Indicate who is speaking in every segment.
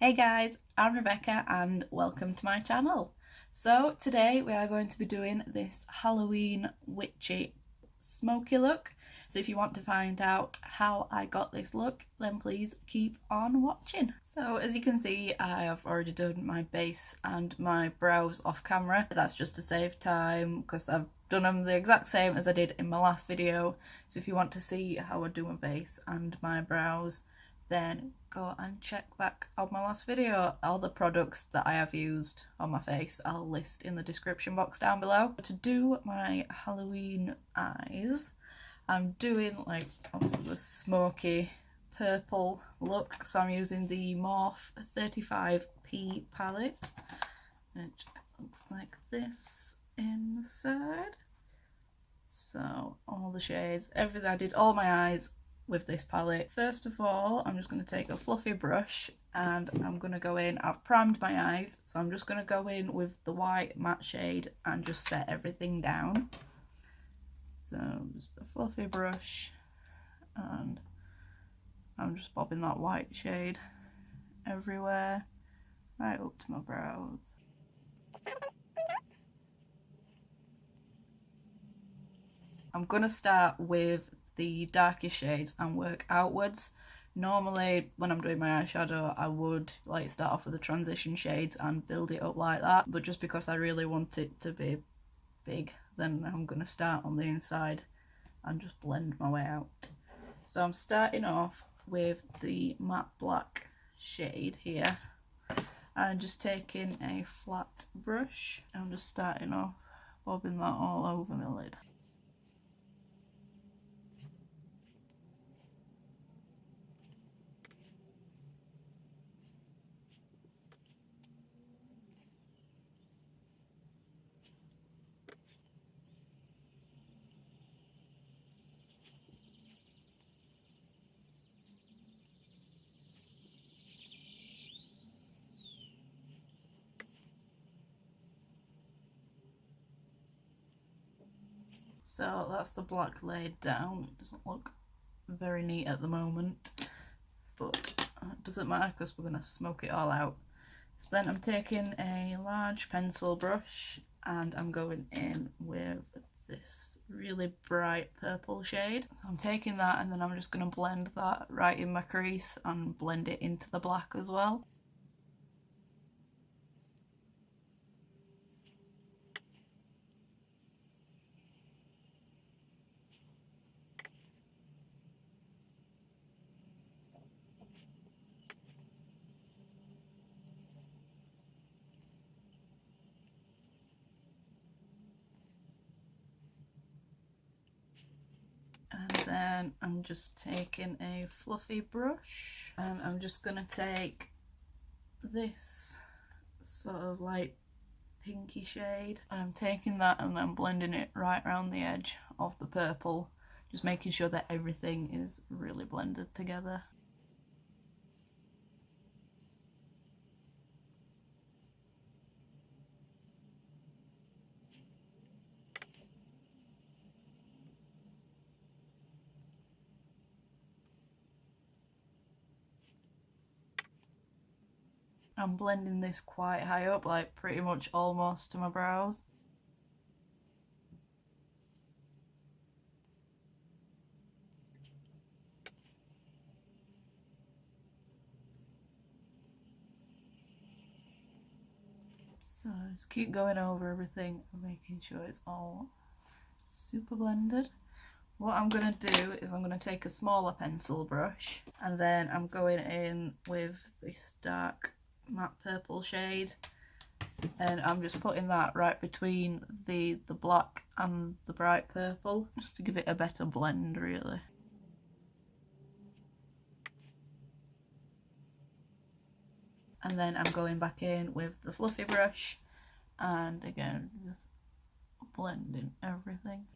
Speaker 1: Hey guys, I'm Rebecca and welcome to my channel. So today we are going to be doing this Halloween witchy smoky look. So if you want to find out how I got this look, then please keep on watching. So as you can see, I have already done my base and my brows off camera. That's just to save time because I've done them the exact same as I did in my last video. So if you want to see how I do my base and my brows, then go and check back on my last video. All the products that I have used on my face I'll list in the description box down below. To do my Halloween eyes, I'm doing like obviously the smoky purple look, so I'm using the Morphe 35p palette, which looks like this inside. So all the shades, everything, I did all my eyes with this palette. First of all, I'm just going to take a fluffy brush and I'm going to go in, I've primed my eyes, so I'm just going to go in with the white matte shade and just set everything down. So just a fluffy brush and I'm just bobbing that white shade everywhere, right up to my brows. I'm going to start with the darkest shades and work outwards. Normally when I'm doing my eyeshadow I would like start off with the transition shades and build it up like that, but just because I really want it to be big, then I'm going to start on the inside and just blend my way out. So I'm starting off with the matte black shade here and just taking a flat brush. I'm just starting off bobbing that all over my lid. So that's the black laid down. It doesn't look very neat at the moment, but it doesn't matter because we're going to smoke it all out. So then I'm taking a large pencil brush and I'm going in with this really bright purple shade. So I'm taking that and then I'm just going to blend that right in my crease and blend it into the black as well. And then I'm just taking a fluffy brush and I'm just going to take this sort of light pinky shade and I'm taking that and then blending it right around the edge of the purple, just making sure that everything is really blended together. I'm blending this quite high up, like pretty much almost to my brows. So just keep going over everything and making sure it's all super blended. What I'm going to do is I'm going to take a smaller pencil brush and then I'm going in with this dark matte purple shade and I'm just putting that right between the black and the bright purple just to give it a better blend really. And then I'm going back in with the fluffy brush and again just blending everything.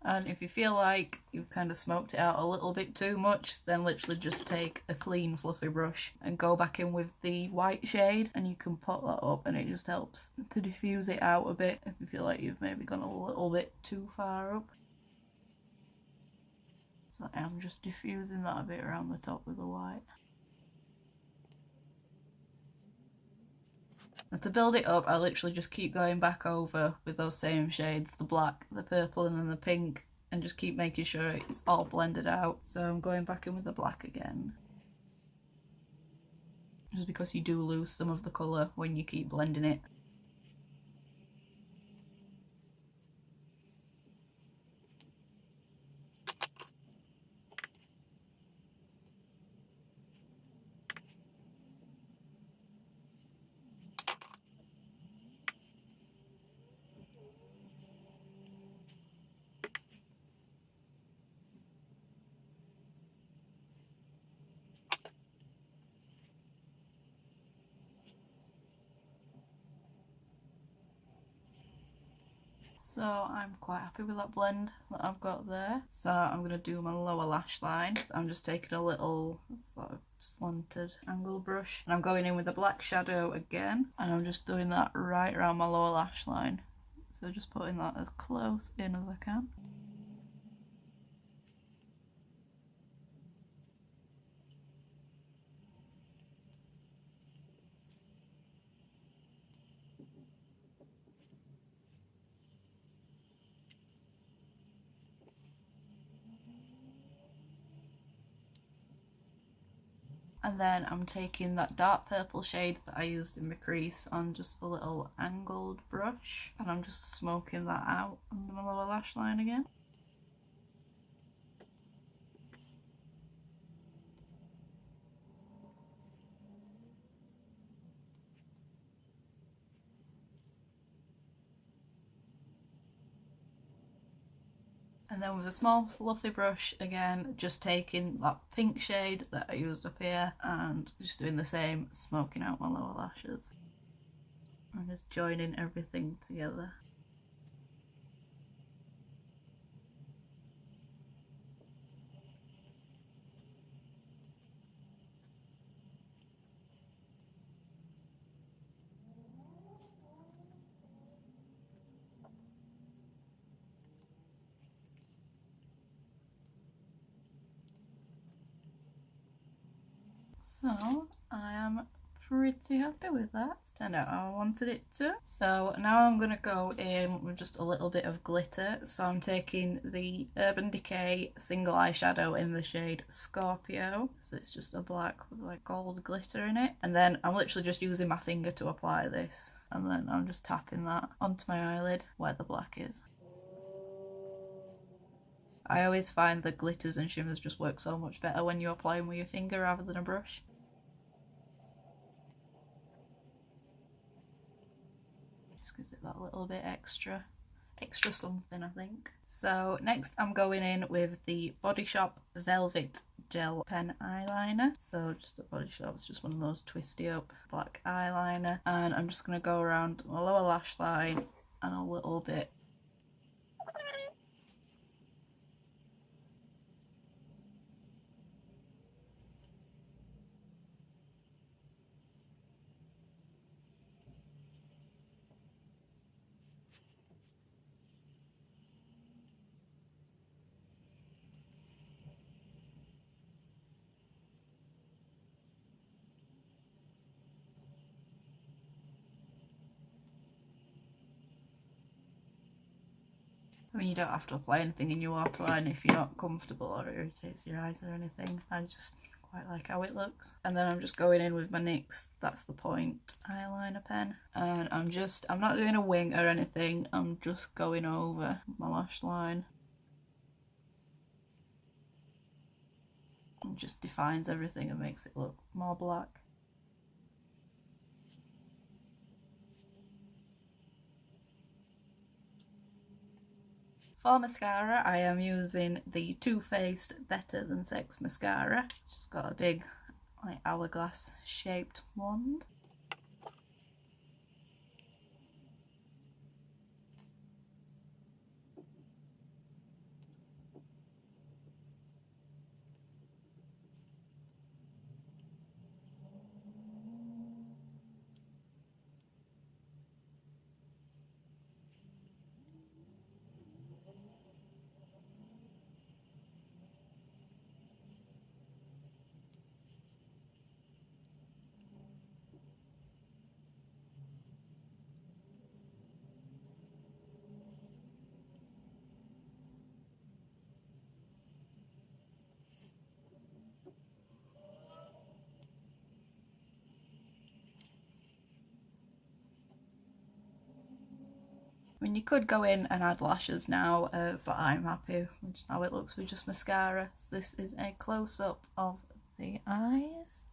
Speaker 1: And if you feel like you've kind of smoked it out a little bit too much, then literally just take a clean fluffy brush and go back in with the white shade and you can put that up and it just helps to diffuse it out a bit if you feel like you've maybe gone a little bit too far up. So I'm just diffusing that a bit around the top with the white. And to build it up, I literally just keep going back over with those same shades, the black, the purple, and then the pink, and just keep making sure it's all blended out. So I'm going back in with the black again. Just because you do lose some of the colour when you keep blending it. So I'm quite happy with that blend that I've got there. So I'm going to do my lower lash line. I'm just taking a little sort of slanted angle brush. And I'm going in with the black shadow again. And I'm just doing that right around my lower lash line. So just putting that as close in as I can. And then I'm taking that dark purple shade that I used in my crease on just a little angled brush. And I'm just smoking that out under my lower lash line again. And then with a small fluffy brush again, just taking that pink shade that I used up here and just doing the same, smoking out my lower lashes. And just joining everything together. So I am pretty happy with that. It's turned out how I wanted it to. So now I'm going to go in with just a little bit of glitter. So I'm taking the Urban Decay single eyeshadow in the shade Scorpio. So it's just a black with like gold glitter in it. And then I'm literally just using my finger to apply this. And then I'm just tapping that onto my eyelid where the black is. I always find that glitters and shimmers just work so much better when you apply them with your finger rather than a brush. Just gives it that little bit extra something, I think. So next I'm going in with the Bodyshop Velvet Gel Pen Eyeliner. So just at Bodyshop, it's just one of those twisty up black eyeliner. And I'm just going to go around my lower lash line and a little bit. I mean, you don't have to apply anything in your waterline if you're not comfortable or it irritates your eyes or anything. I just quite like how it looks. And then I'm just going in with my NYX That's the Point eyeliner pen. And I'm not doing a wing or anything. I'm just going over my lash line. It just defines everything and makes it look more black. For mascara, I am using the Too Faced Better Than Sex mascara. It's got a big, like, hourglass shaped wand. mean, you could go in and add lashes now, but I'm happy with just how it looks with just mascara. So this is a close-up of the eyes.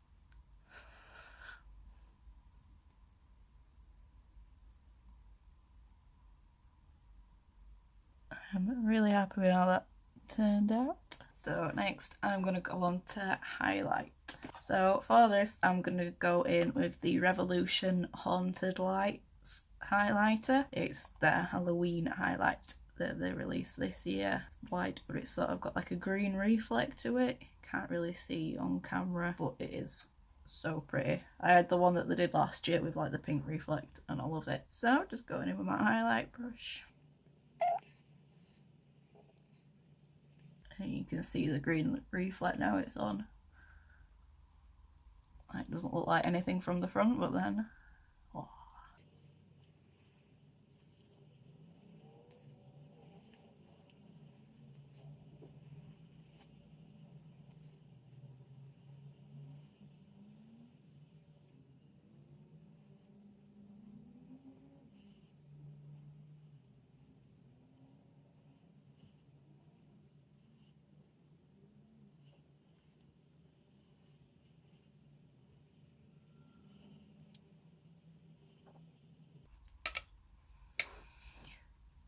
Speaker 1: I'm really happy with how that turned out. So next I'm going to go on to highlight. So for this I'm going to go in with the Revolution Haunted Lights highlighter. It's their Halloween highlight that they released this year. It's white, but it's sort of got like a green reflect to it. Can't really see on camera, but it is so pretty. I had the one that they did last year with like the pink reflect and I love it. So just going in with my highlight brush. And you can see the green reflect now it's on. It doesn't look like anything from the front, but then... Oh.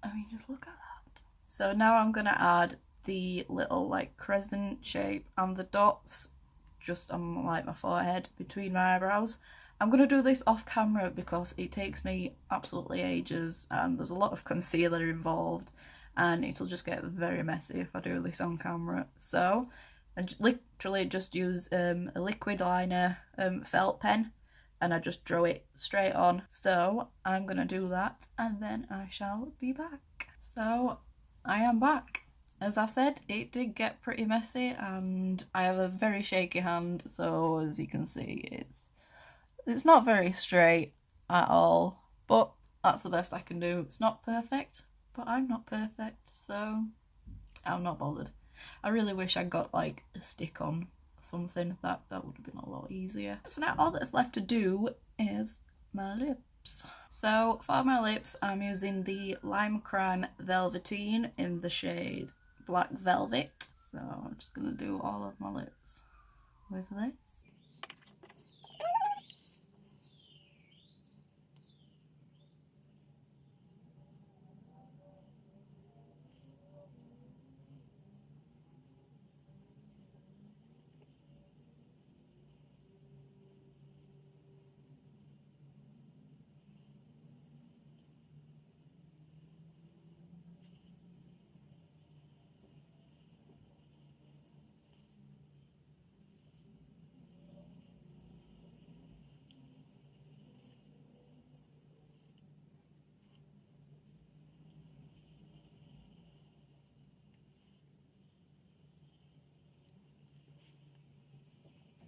Speaker 1: I mean, just look at that. So now I'm going to add the little like crescent shape and the dots just on like my forehead between my eyebrows. I'm going to do this off camera because it takes me absolutely ages and there's a lot of concealer involved and it'll just get very messy if I do this on camera. So I literally just use a liquid liner felt pen and I just draw it straight on. So I'm gonna do that and then I shall be back. So I am back. As I said, it did get pretty messy and I have a very shaky hand, so as you can see it's not very straight at all, but that's the best I can do. It's not perfect, but I'm not perfect, so I'm not bothered. I really wish I got like a stick on something, that would have been a lot easier. So now all that's left to do is my lips. So for my lips I'm using the Lime Crime Velveteen in the shade Black Velvet. So I'm just gonna do all of my lips with this.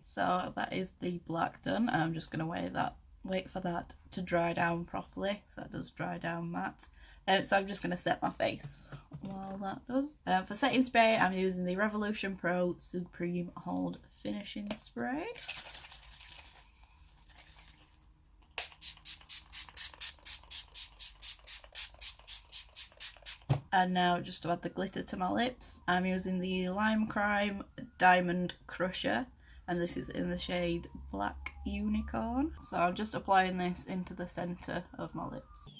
Speaker 1: So that is the black done. I'm just going to wait for that to dry down properly, so that does dry down matte. So I'm just going to set my face while that does. For setting spray I'm using the Revolution Pro Supreme Hold Finishing Spray. And now just to add the glitter to my lips, I'm using the Lime Crime Diamond Crusher. And this is in the shade Black Unicorn. So I'm just applying this into the centre of my lips.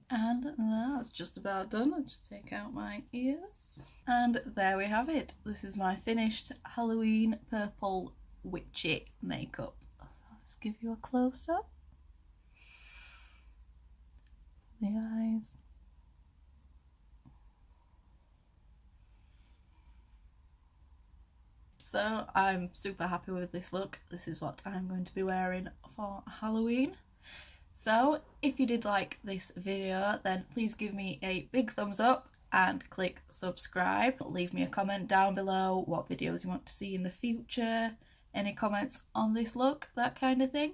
Speaker 1: And that's just about done. I'll just take out my ears. And there we have it. This is my finished Halloween purple witchy makeup. I'll just give you a close-up. The eyes. So I'm super happy with this look. This is what I'm going to be wearing for Halloween. So if you did like this video, then please give me a big thumbs up and click subscribe. Leave me a comment down below what videos you want to see in the future, any comments on this look, that kind of thing.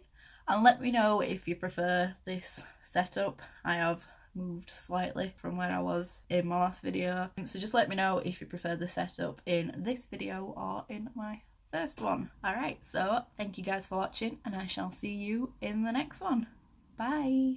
Speaker 1: And let me know if you prefer this setup. I have moved slightly from where I was in my last video. So just let me know if you prefer the setup in this video or in my first one. Alright, so thank you guys for watching and I shall see you in the next one. Bye!